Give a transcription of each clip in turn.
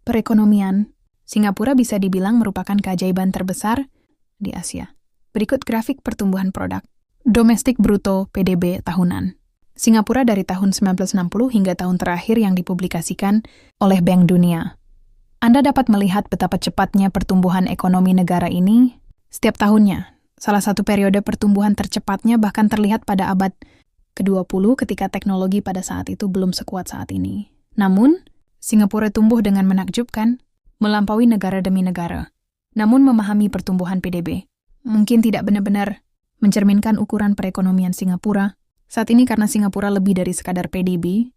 Perekonomian, Singapura bisa dibilang merupakan keajaiban terbesar di Asia. Berikut grafik pertumbuhan produk domestik bruto PDB tahunan Singapura dari tahun 1960 hingga tahun terakhir yang dipublikasikan oleh Bank Dunia. Anda dapat melihat betapa cepatnya pertumbuhan ekonomi negara ini setiap tahunnya. Salah satu periode pertumbuhan tercepatnya bahkan terlihat pada abad ke-20 ketika teknologi pada saat itu belum sekuat saat ini. Namun, Singapura tumbuh dengan menakjubkan, melampaui negara demi negara. Namun memahami pertumbuhan PDB mungkin tidak benar-benar mencerminkan ukuran perekonomian Singapura. Saat ini karena Singapura lebih dari sekadar PDB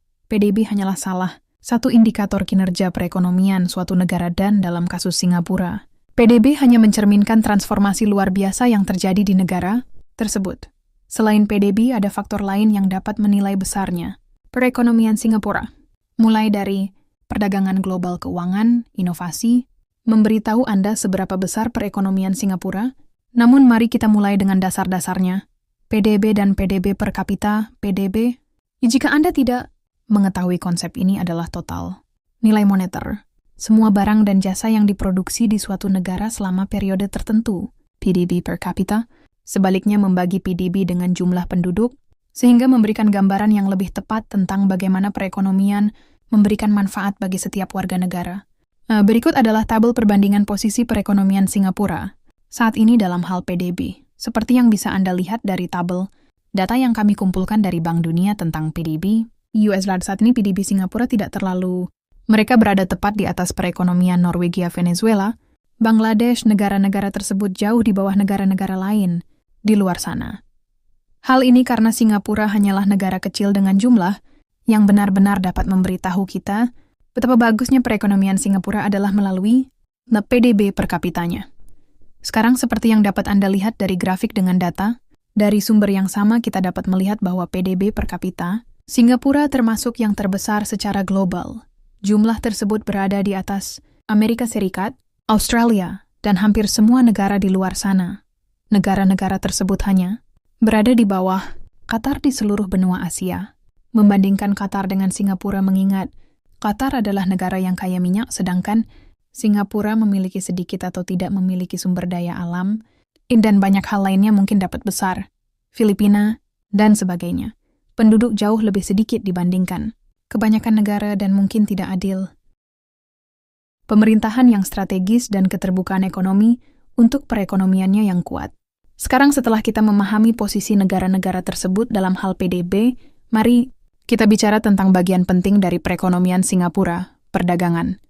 hanyalah salah satu indikator kinerja perekonomian suatu negara dan dalam kasus Singapura. PDB hanya mencerminkan transformasi luar biasa yang terjadi di negara tersebut. Selain PDB, ada faktor lain yang dapat menilai besarnya perekonomian Singapura. Mulai dari perdagangan global keuangan, inovasi, memberitahu Anda seberapa besar perekonomian Singapura. Namun mari kita mulai dengan dasar-dasarnya. PDB dan PDB per kapita, PDB. Jika Anda tidak mengetahui konsep ini adalah total nilai moneter. Semua barang dan jasa yang diproduksi di suatu negara selama periode tertentu, PDB per kapita. Sebaliknya membagi PDB dengan jumlah penduduk, sehingga memberikan gambaran yang lebih tepat tentang bagaimana perekonomian memberikan manfaat bagi setiap warga negara. Berikut adalah tabel perbandingan posisi perekonomian Singapura saat ini dalam hal PDB. Seperti yang bisa Anda lihat dari tabel, data yang kami kumpulkan dari Bank Dunia tentang PDB, US dollar saat ini PDB Singapura tidak terlalu. Mereka berada tepat di atas perekonomian Norwegia, Venezuela, Bangladesh, negara-negara tersebut jauh di bawah negara-negara lain di luar sana. Hal ini karena Singapura hanyalah negara kecil dengan jumlah yang benar-benar dapat memberitahu kita betapa bagusnya perekonomian Singapura adalah melalui PDB per kapitanya. Sekarang seperti yang dapat Anda lihat dari grafik dengan data, dari sumber yang sama kita dapat melihat bahwa PDB per kapita, Singapura termasuk yang terbesar secara global. Jumlah tersebut berada di atas Amerika Serikat, Australia, dan hampir semua negara di luar sana. Negara-negara tersebut hanya berada di bawah Qatar di seluruh benua Asia. Membandingkan Qatar dengan Singapura mengingat Qatar adalah negara yang kaya minyak, sedangkan Singapura memiliki sedikit atau tidak memiliki sumber daya alam, dan banyak hal lainnya mungkin dapat besar. Filipina, dan sebagainya. Penduduk jauh lebih sedikit dibandingkan kebanyakan negara dan mungkin tidak adil. Pemerintahan yang strategis dan keterbukaan ekonomi untuk perekonomiannya yang kuat. Sekarang setelah kita memahami posisi negara-negara tersebut dalam hal PDB, mari kita bicara tentang bagian penting dari perekonomian Singapura, perdagangan.